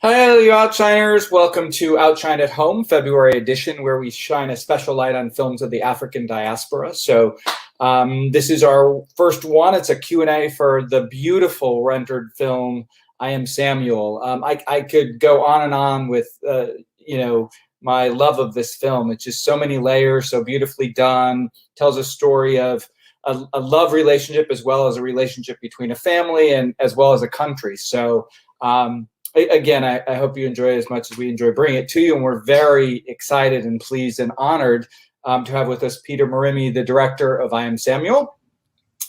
Hi, you Outshiners. Welcome to Outshine at Home, February edition, where we shine a special light on films of the African diaspora. This is our first one. It's a Q&A for the beautiful rendered film, I Am Samuel. I could go on and on with, my love of this film. It's just so many layers, so beautifully done, tells a story of a love relationship as well as a relationship between a family and as well as a country. Again, I hope you enjoy it as much as we enjoy bringing it to you, and we're very excited and pleased and honored to have with us Peter Marimi, the director of I Am Samuel.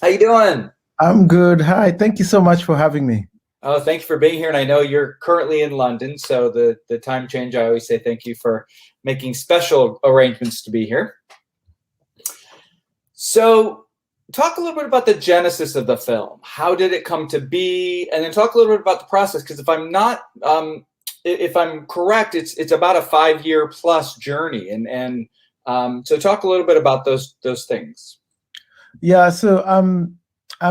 How you doing? I'm good. Hi, thank you so much for having me. Oh, thank you for being here, and I know you're currently in London, so the time change, I always say thank you for making special arrangements to be here. So, talk a little bit about the genesis of the film. How did it come to be? And then talk a little bit about the process, because if I'm correct, it's about a 5-year plus journey. So talk a little bit about those things. Yeah, so I'm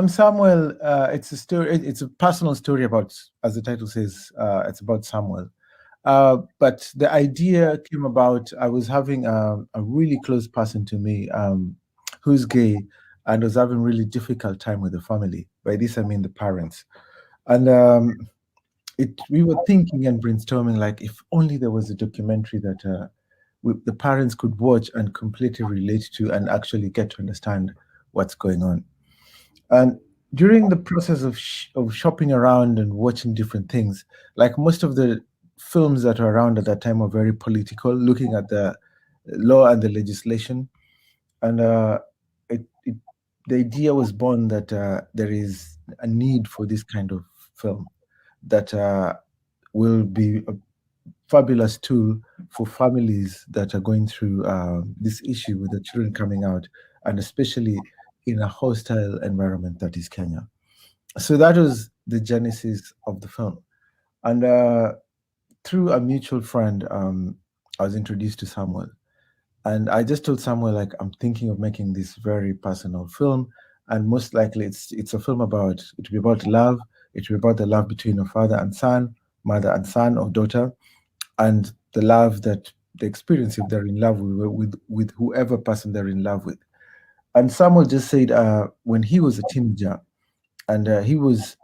Samuel. It's a story. It's a personal story about, as the title says, it's about Samuel. But the idea came about. I was having a really close person to me, who's gay, and was having really difficult time with the family. By this I mean the parents. And we were thinking and brainstorming, like, if only there was a documentary that the parents could watch and completely relate to and actually get to understand what's going on. And during the process of shopping around and watching different things, like most of the films that were around at that time were very political, looking at the law and the legislation. And the idea was born that there is a need for this kind of film that will be a fabulous tool for families that are going through this issue with the children coming out, and especially in a hostile environment that is Kenya. So that was the genesis of the film. And through a mutual friend, I was introduced to Samuel. And I just told Samuel, like, I'm thinking of making this very personal film, and most likely it's a film about, it will be about love. It will be about the love between a father and son, mother and son or daughter, and the love that they experience if they're in love with whoever person they're in love with. And Samuel just said when he was a teenager and he was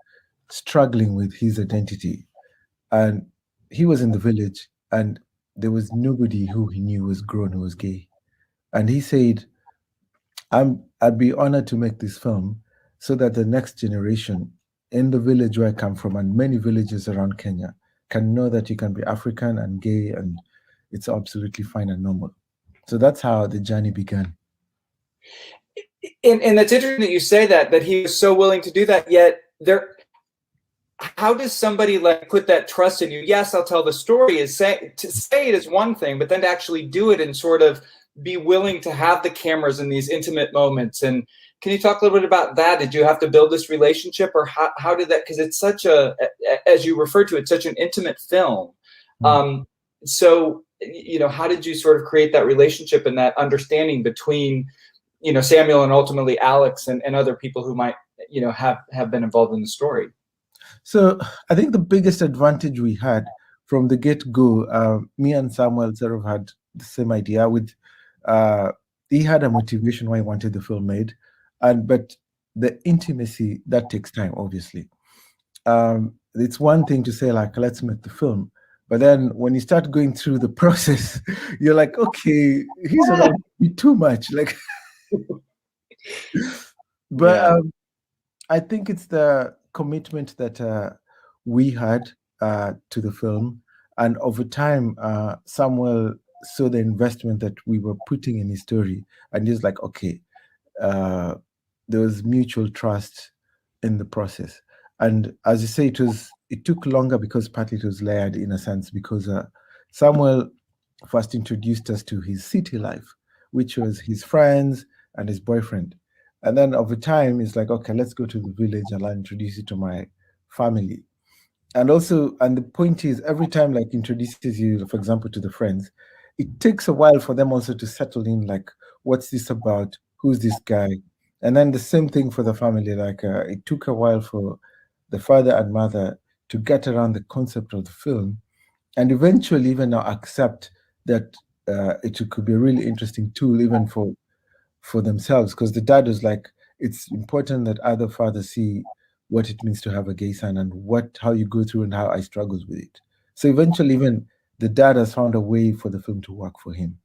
struggling with his identity, and he was in the village, and there was nobody who he knew was grown who was gay. And he said, I'd be honored to make this film so that the next generation in the village where I come from and many villages around Kenya can know that you can be African and gay and it's absolutely fine and normal. So that's how the journey began. And it's interesting that you say that he was so willing to do that, yet how does somebody like put that trust in you? Yes, I'll tell the story. To say it is one thing, but then to actually do it and sort of be willing to have the cameras in these intimate moments. And can you talk a little bit about that? Did you have to build this relationship, or how did that? Because it's such as you referred to, it's such an intimate film. So how did you sort of create that relationship and that understanding between Samuel and ultimately Alex and other people who might have been involved in the story? So I think the biggest advantage we had from the get-go, me and Samuel sort of had the same idea. He had a motivation why he wanted the film made, but the intimacy, that takes time, obviously. It's one thing to say, like, let's make the film, but then when you start going through the process, you're like, okay, he's around me too much, like. But I think it's the commitment that we had to the film, and over time, Samuel saw the investment that we were putting in his story, and he's like, okay, there was mutual trust in the process. And as you say, it took longer because partly it was layered in a sense, because Samuel first introduced us to his city life, which was his friends and his boyfriend. And then over time, it's like, okay, let's go to the village and I'll introduce you to my family. And the point is, every time like introduces you, for example, to the friends, it takes a while for them also to settle in, like, what's this about? Who's this guy? And then the same thing for the family, like it took a while for the father and mother to get around the concept of the film. and eventually even now accept that it could be a really interesting tool even for themselves, because the dad was like, it's important that other fathers see what it means to have a gay son and how you go through and how I struggled with it. So eventually even the dad has found a way for the film to work for him.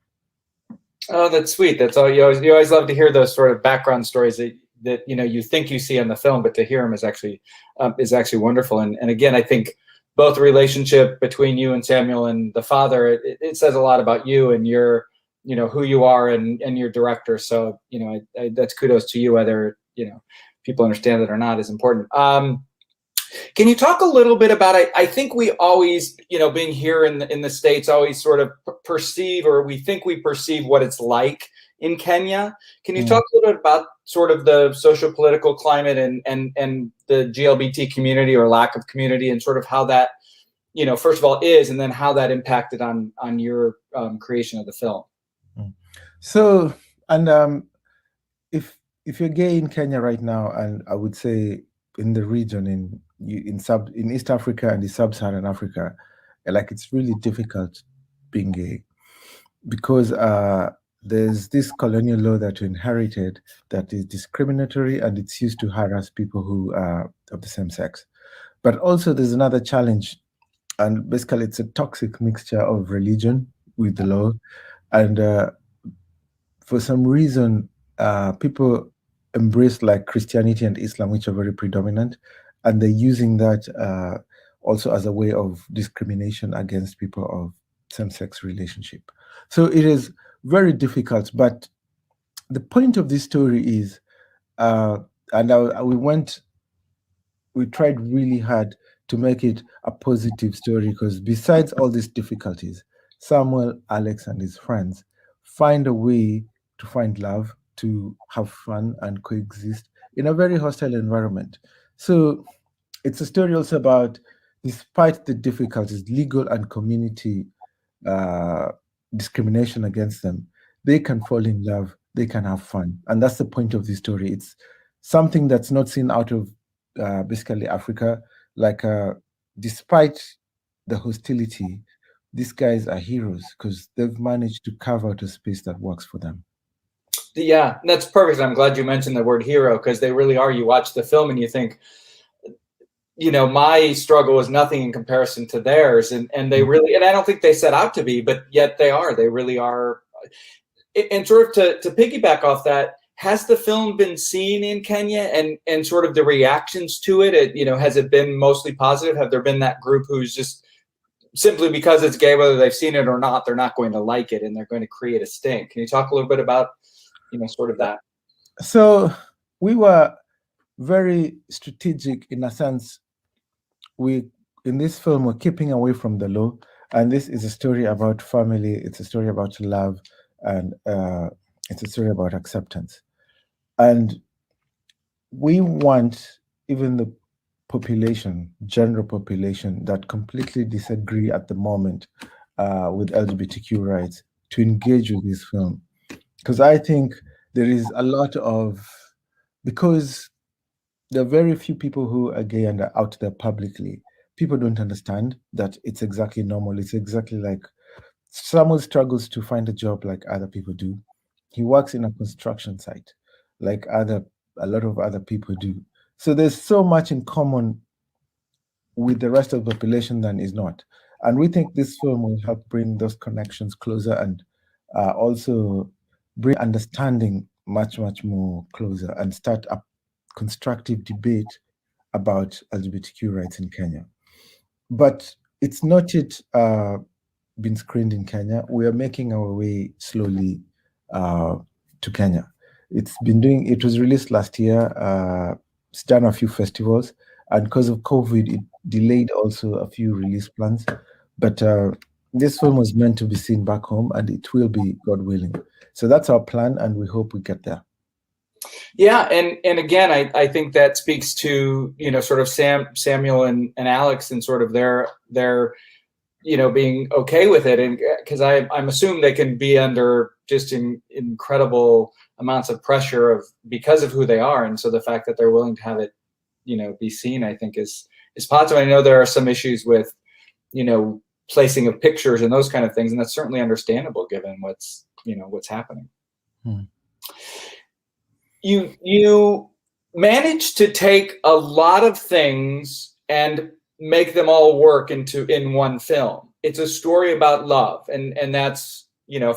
Oh, that's sweet. That's all. You always love to hear those sort of background stories that you think you see in the film, but to hear them is actually wonderful. And again, I think both the relationship between you and Samuel and the father, it says a lot about you and your who you are and your director. So that's kudos to you, whether people understand it or not is important. Can you talk a little bit about it? I think we always, being here in the States, always sort of perceive, or we think we perceive what it's like in Kenya. Can you talk a little bit about sort of the social political climate and the GLBT community or lack of community, and sort of how that, first of all is, and then how that impacted on your creation of the film? So, and if you're gay in Kenya right now, and I would say in the region in East Africa and the sub-Saharan Africa, like it's really difficult being gay because there's this colonial law that you inherited that is discriminatory, and it's used to harass people who are of the same sex. But also there's another challenge, and basically it's a toxic mixture of religion with the law, and for some reason people embrace like Christianity and Islam, which are very predominant, and they're using that also as a way of discrimination against people of same-sex relationship. So it is very difficult, but the point of this story is, we tried really hard to make it a positive story, because besides all these difficulties, Samuel, Alex, and his friends find a way to find love, to have fun and coexist in a very hostile environment. So it's a story also about, despite the difficulties, legal and community discrimination against them, they can fall in love, they can have fun. And that's the point of this story. It's something that's not seen out of basically Africa. Like, despite the hostility, these guys are heroes because they've managed to carve out a space that works for them. Yeah, that's perfect. I'm glad you mentioned the word hero, because they really are. You watch the film and you think, my struggle is nothing in comparison to theirs. And they really, and I don't think they set out to be, but yet they are. They really are. And sort of to piggyback off that, has the film been seen in Kenya, and sort of the reactions to it, has it been mostly positive? Have there been that group who's just simply because it's gay, whether they've seen it or not, they're not going to like it and they're going to create a stink? Can you talk a little bit about, sort of that? So we were very strategic in a sense. In this film, we're keeping away from the law, and this is a story about family. It's a story about love, and it's a story about acceptance. And we want even the general population that completely disagree at the moment with LGBTQ rights to engage with this film. Because I think there is a lot of, because there are very few people who are gay and are out there publicly. People don't understand that it's exactly normal. It's exactly like someone struggles to find a job like other people do. He works in a construction site like a lot of other people do. So there's so much in common with the rest of the population than is not. And we think this film will help bring those connections closer, and also bring understanding much, much more closer, and start a constructive debate about LGBTQ rights in Kenya. But it's not yet been screened in Kenya. We are making our way slowly to Kenya. It was released last year. It's done a few festivals, and because of COVID, it delayed also a few release plans. But this film was meant to be seen back home, and it will be, God willing. So that's our plan, and we hope we get there. Yeah, and again, I think that speaks to sort of Samuel and Alex, and sort of their being okay with it, and because I'm assuming they can be under just incredible amounts of pressure because of who they are, and so the fact that they're willing to have it be seen, I think is positive. I know there are some issues with placing of pictures and those kind of things, and that's certainly understandable given what's happening. You managed to take a lot of things and make them all work in one film. It's a story about love, and that's,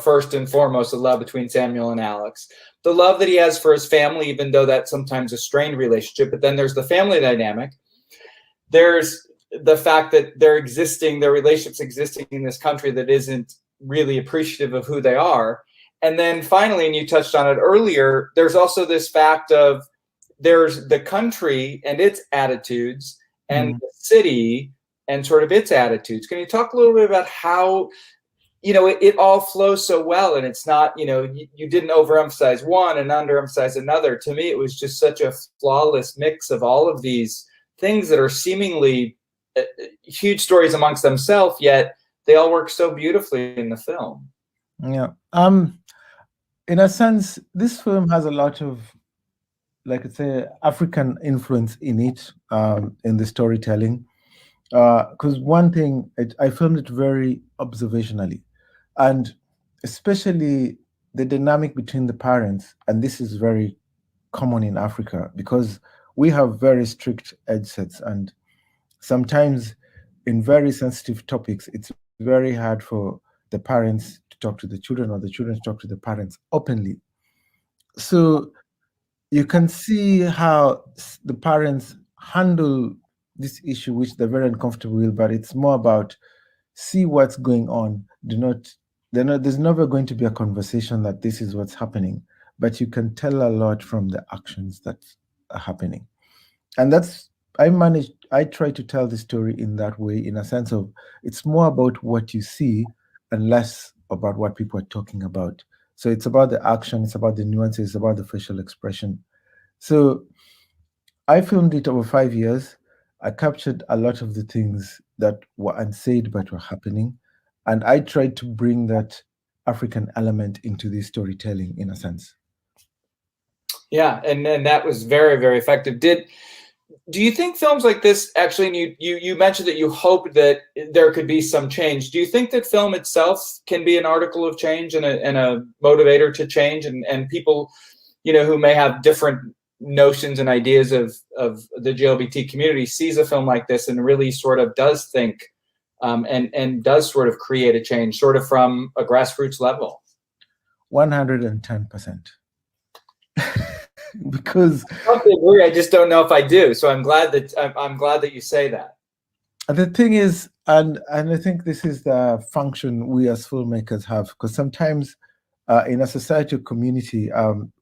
first and foremost, the love between Samuel and Alex, the love that he has for his family, even though that's sometimes a strained relationship. But then there's the family dynamic. There's the fact that their relationships existing in this country that isn't really appreciative of who they are. And then finally, and you touched on it earlier, there's also this fact of there's the country and its attitudes and the city and sort of its attitudes. Can you talk a little bit about how, it all flows so well, and it's not, you didn't overemphasize one and underemphasize another. To me, it was just such a flawless mix of all of these things that are seemingly huge stories amongst themselves, yet they all work so beautifully in the film. Yeah. In a sense, this film has a lot of, like I say, African influence in it, in the storytelling. Because one thing, I filmed it very observationally, and especially the dynamic between the parents. And this is very common in Africa because we have very strict age sets, and sometimes in very sensitive topics, it's very hard for the parents to talk to the children or the children to talk to the parents openly. So you can see how the parents handle this issue, which they're very uncomfortable with, but it's more about see what's going on. There's never going to be a conversation that this is what's happening, but you can tell a lot from the actions that are happening. And I try to tell the story in that way, in a sense of it's more about what you see and less about what people are talking about. So it's about the action, it's about the nuances, it's about the facial expression. So I filmed it over 5 years. I captured a lot of the things that were unsaid but were happening. And I tried to bring that African element into the storytelling, in a sense. Yeah, and that was very, very effective. Do you think films like this actually, and you mentioned that you hope that there could be some change. Do you think that film itself can be an article of change and a motivator to change, and people, who may have different notions and ideas of the GLBT community sees a film like this and really sort of does think and does sort of create a change sort of from a grassroots level? 110%. Because I agree. I just don't know if I do. So I'm glad that you say that. The thing is, and I think this is the function we as filmmakers have, because sometimes in a society or community,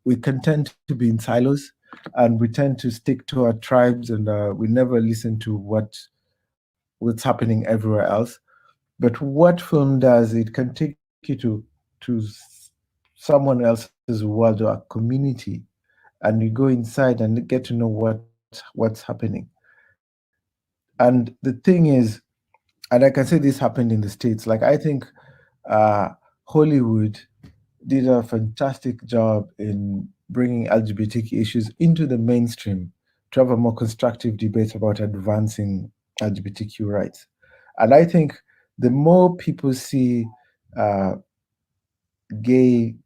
we can tend to be in silos, and we tend to stick to our tribes, and we never listen to what's happening everywhere else. But what film does, it can take you to someone else's world or a community, and you go inside and get to know what's happening. And the thing is, and I can say this happened in the States, like I think Hollywood did a fantastic job in bringing LGBTQ issues into the mainstream to have a more constructive debate about advancing LGBTQ rights. And I think the more people see gay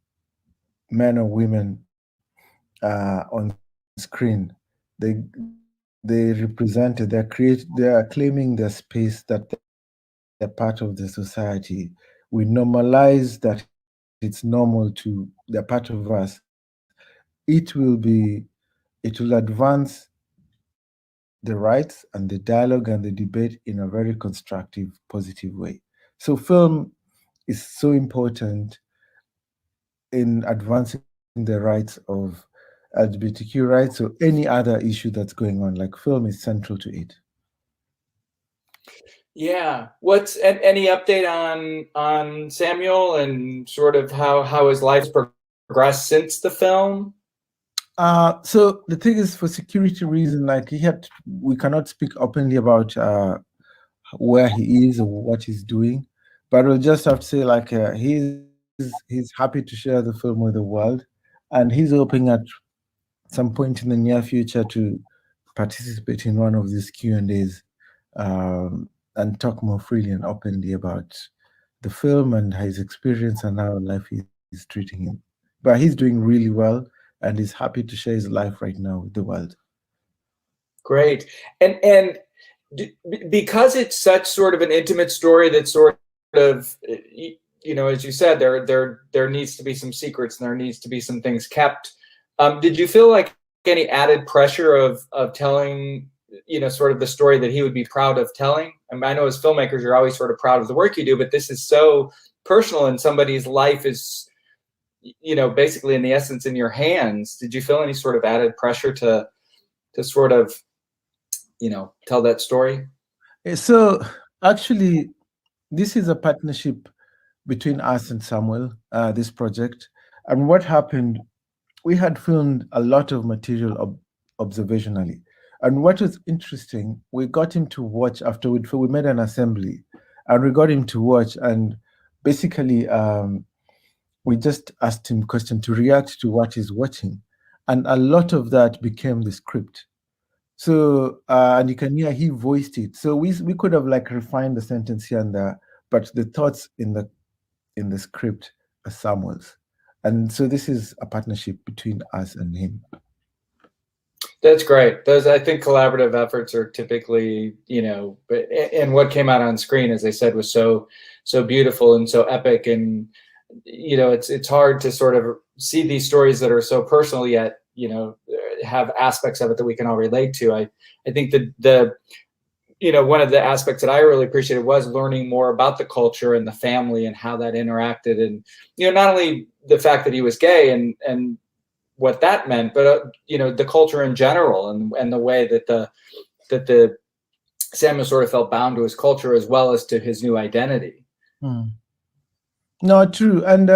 men or women on screen, they represent it. They are claiming their space, that they're part of the society. We normalize that it's normal to they're part of us. It will advance the rights and the dialogue and the debate in a very constructive, positive way. So film is so important in advancing the rights of LGBTQ rights or any other issue that's going on. Like film is central to it. Yeah. What's any update on Samuel and sort of how his life's progressed since the film? So the thing is, for security reasons, like we cannot speak openly about where he is or what he's doing, but we'll just have to say like he's happy to share the film with the world, and he's hoping at some point in the near future to participate in one of these Q&As and talk more freely and openly about the film and his experience and how life is treating him. But he's doing really well, and he's happy to share his life right now with the world. Great. And because it's such sort of an intimate story that sort of, as you said, there needs to be some secrets and there needs to be some things kept. Did you feel like any added pressure of telling, sort of the story that he would be proud of telling? I mean, I know as filmmakers, you're always sort of proud of the work you do, but this is so personal and somebody's life is, basically in the essence in your hands. Did you feel any sort of added pressure to sort of, tell that story? So actually, this is a partnership between us and Samuel, this project. And what happened, we had filmed a lot of material observationally. And what was interesting, we got him to watch after we made an assembly, and we got him to watch. And basically, we just asked him question to react to what he's watching. And a lot of that became the script. So, and you can hear he voiced it. So we could have like refined the sentence here and there, but the thoughts in the script are Samuel's. And so this is a partnership between us and him. That's great. Those, I think, collaborative efforts are typically, and what came out on screen, as I said, was so beautiful and so epic. And, it's hard to sort of see these stories that are so personal yet, have aspects of it that we can all relate to. I think the one of the aspects that I really appreciated was learning more about the culture and the family and how that interacted. And, not only the fact that he was gay and what that meant, but the culture in general and the way that the Samuel sort of felt bound to his culture as well as to his new identity. No, true. And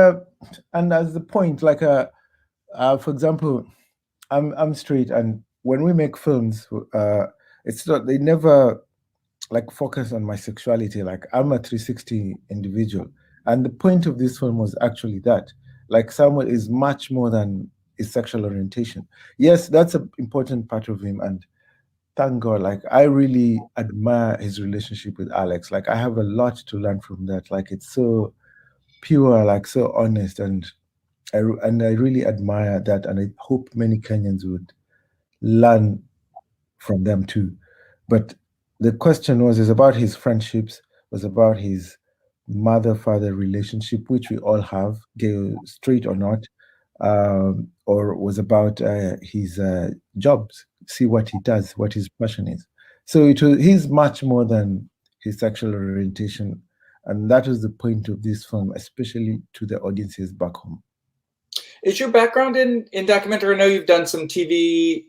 as the point, like for example, I'm straight, and when we make films, it's not, they never like focus on my sexuality. Like I'm a 360 individual, and the point of this film was actually that, like, Samuel is much more than his sexual orientation. Yes, that's an important part of him, and thank God, like I really admire his relationship with Alex. Like I have a lot to learn from that. Like it's so pure, like so honest, and I really admire that, and I hope many Kenyans would learn from them too. But the question is about his friendships, was about his mother-father relationship, which we all have, gay, straight or not, or was about his jobs, see what he does, what his passion is. So he's much more than his sexual orientation, and that was the point of this film, especially to the audiences back home. Is your background in documentary? I know you've done some TV,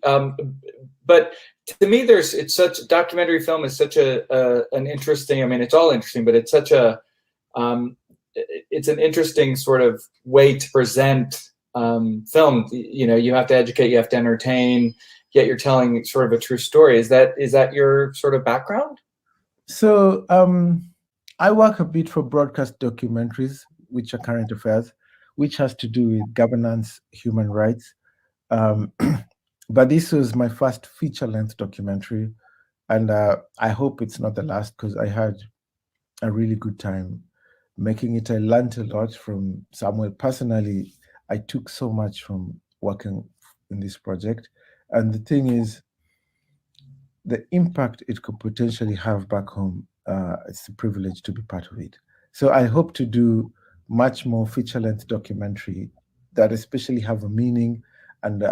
but to me, it's such documentary film is such an interesting. I mean, it's all interesting, but it's such it's an interesting sort of way to present film. You have to educate, you have to entertain, yet you're telling sort of a true story. Is that your sort of background? So I work a bit for broadcast documentaries, which are current affairs, which has to do with governance, human rights. But this was my first feature-length documentary, and I hope it's not the last, because I had a really good time making it. I learned a lot from Samuel. Personally, I took so much from working in this project. And the thing is, the impact it could potentially have back home, it's a privilege to be part of it. So I hope to do much more feature-length documentary that especially have a meaning and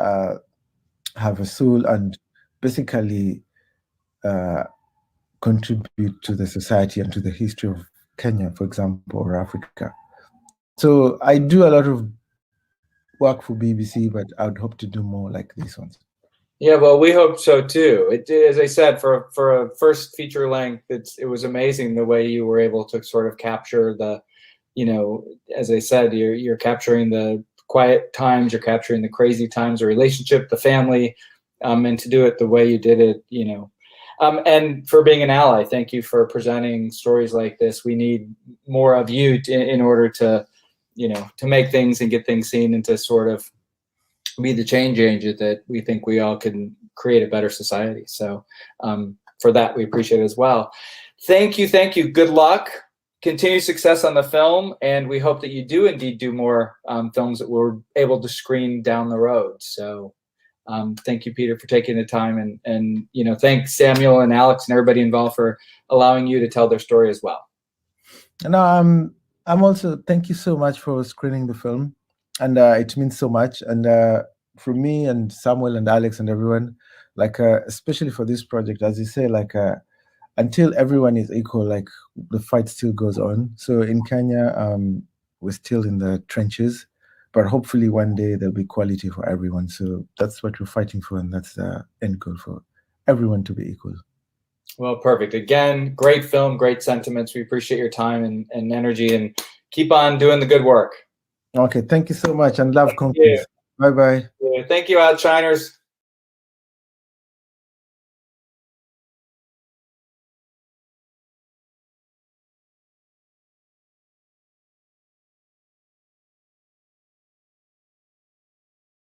have a soul, and basically contribute to the society and to the history of Kenya, for example, or Africa. So I do a lot of work for BBC, but I would hope to do more like these ones. Yeah, well, we hope so too. As I said, for a first feature length, it was amazing the way you were able to sort of capture the, as I said, you're capturing the quiet times, you're capturing the crazy times, the relationship, the family, and to do it the way you did it, and for being an ally. Thank you for presenting stories like this. We need more of you in order to, to make things and get things seen and to sort of be the change agent that we think we all can create a better society. So for that, we appreciate it as well. Thank you. Thank you. Good luck. Continued success on the film. And we hope that you do indeed do more films that we're able to screen down the road. So thank you, Peter, for taking the time. And you know, thanks Samuel and Alex and everybody involved for allowing you to tell their story as well. No, I'm also, thank you so much for screening the film. And it means so much. And for me and Samuel and Alex and everyone, like especially for this project, as you say, like until everyone is equal, like the fight still goes on. So in Kenya, we're still in the trenches, but hopefully one day there'll be equality for everyone. So that's what we're fighting for, and that's the end goal, for everyone to be equal. Well, perfect. Again, great film, great sentiments. We appreciate your time and energy, and keep on doing the good work. Okay, thank you so much, and love conquers. Bye-bye. Thank you, Outshiners.